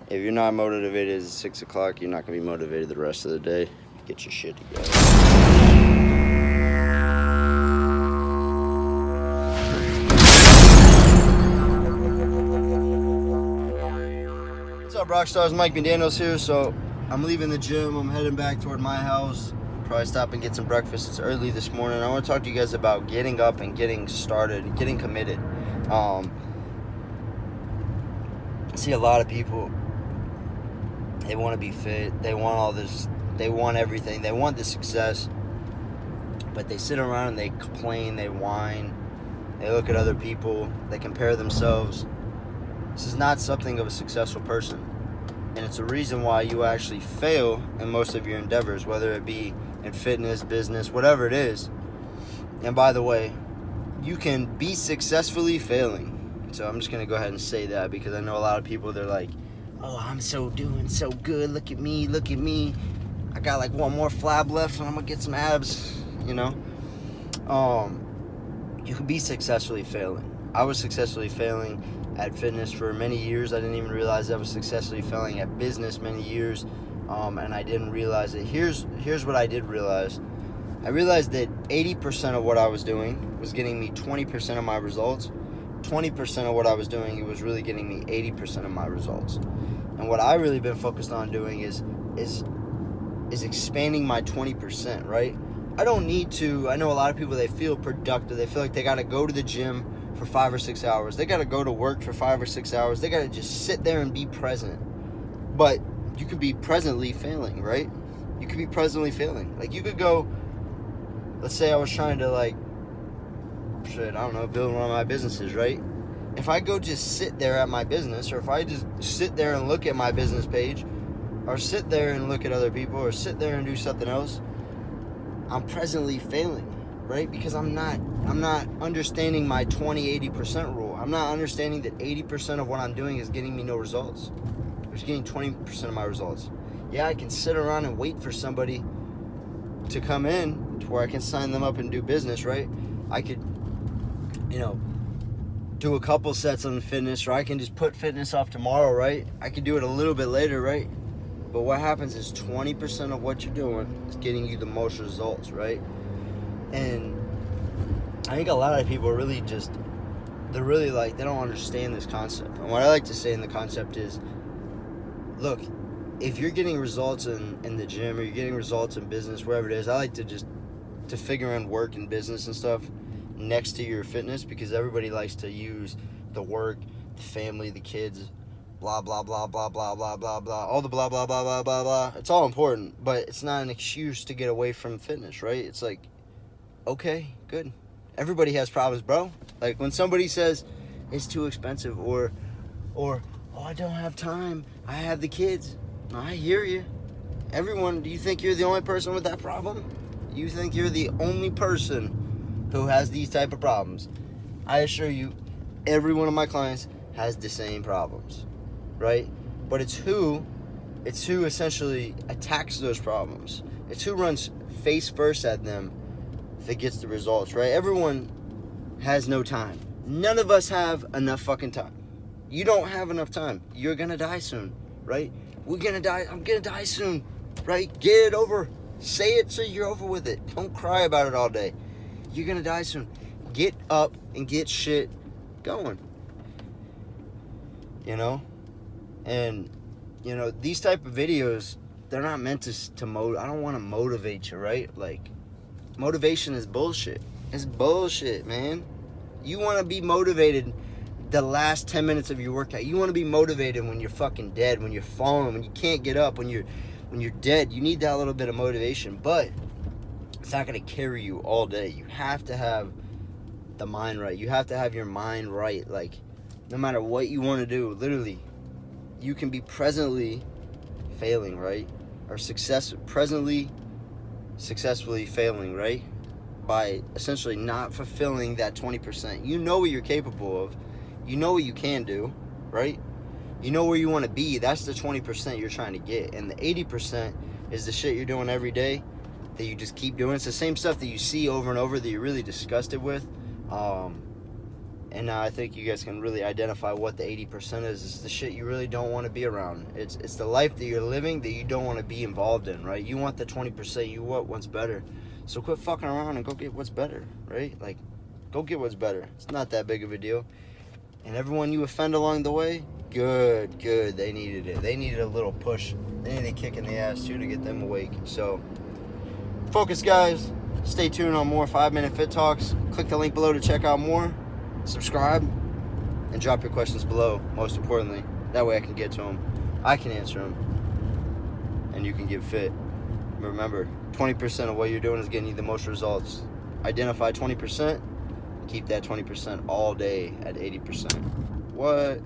If you're not motivated at 6 o'clock, you're not going to be motivated the rest of the day. Get your shit together. What's up, Rockstars? Mike McDaniels here. So I'm leaving the gym. I'm heading back toward my house. Probably stop and get some breakfast. It's early this morning. I want to talk to you guys about getting up and getting started, getting committed. I see a lot of people. They want to be fit. They want all this. They want everything. They want the success. But they sit around and they complain. They whine. They look at other people. They compare themselves. This is not something of a successful person. And it's a reason why you actually fail in most of your endeavors, whether it be in fitness, business, whatever it is. And by the way, you can be successfully failing. So I'm just going to go ahead and say that because I know a lot of people, they're like, oh, I'm doing so good. Look at me. I got like one more flab left and I'm going to get some abs, you know. You can be successfully failing. I was successfully failing at fitness for many years. I didn't even realize I was successfully failing at business many years. And I didn't realize it. Here's what I did realize. I realized that 80% of what I was doing was getting me 20% of my results. 20% of what I was doing, it was really getting me 80% of my results. And what I really been focused on doing is expanding my 20%, right? I don't need to. I know a lot of people, they feel productive. They feel like they got to go to the gym for 5 or 6 hours. They got to go to work for 5 or 6 hours. They got to just sit there and be present. But you could be presently failing, right? You could be presently failing. Like, you could go, let's say I was trying to, like, build one of my businesses, right? If I go just sit there at my business, or if I just sit there and look at my business page, or sit there and look at other people, or sit there and do something else, I'm presently failing, right? Because I'm not understanding my 20-80% rule. I'm not understanding that 80% of what I'm doing is getting me no results. It's getting 20% of my results. Yeah, I can sit around and wait for somebody to come in to where I can sign them up and do business, right? I could, do a couple sets on fitness, or I can just put fitness off tomorrow, right? I could do it a little bit later, right? But what happens is 20% of what you're doing is getting you the most results, right? And I think a lot of people are really they don't understand this concept. And what I like to say in the concept is, look, if you're getting results in the gym, or you're getting results in business, wherever it is, I like to figure in work and business and stuff next to your fitness, because everybody likes to use the work, the family, the kids, blah, blah, blah, blah, blah, blah, blah, blah, all the blah, blah, blah, blah, blah, blah. It's all important, but it's not an excuse to get away from fitness, right? It's like, okay, good. Everybody has problems, bro. Like when somebody says it's too expensive, or oh, I don't have time, I have the kids. I hear you. Everyone, do you think you're the only person with that problem? You think you're the only person who has these type of problems? I assure you, every one of my clients has the same problems, right? But it's who essentially attacks those problems. It's who runs face first at them that gets the results, right? Everyone has no time. None of us have enough fucking time. You don't have enough time. You're gonna die soon, right? We're gonna die. I'm gonna die soon, right? Get it over. Say it so you're over with it. Don't cry about it all day. You're gonna die soon. Get up and get shit going. And these type of videos, they're not meant to motivate. I don't want to motivate you, right? Like, motivation is bullshit. It's bullshit, man. You want to be motivated the last 10 minutes of your workout. You want to be motivated when you're fucking dead, when you're falling, when you can't get up, when you're dead. You need that little bit of motivation, but it's not going to carry you all day. You have to have the mind right. You have to have your mind right. Like, no matter what you want to do, literally, you can be presently failing, right? Or presently successfully failing, right? By essentially not fulfilling that 20%. You know what you're capable of. You know what you can do, right? You know where you want to be. That's the 20% you're trying to get. And the 80% is the shit you're doing every day that you just keep doing. It's the same stuff that you see over and over that you're really disgusted with. And now I think you guys can really identify what the 80% is. It's the shit you really don't want to be around. It's the life that you're living that you don't want to be involved in, right? You want the 20%. You want what's better. So quit fucking around and go get what's better, right? Like, go get what's better. It's not that big of a deal. And everyone you offend along the way, good. They needed it. They needed a little push. They needed a kick in the ass, too, to get them awake. So, focus, guys. Stay tuned on more 5-Minute Fit Talks. Click the link below to check out more. Subscribe. And drop your questions below, most importantly. That way I can get to them. I can answer them. And you can get fit. Remember, 20% of what you're doing is getting you the most results. Identify 20%. Keep that 20% all day at 80%. What?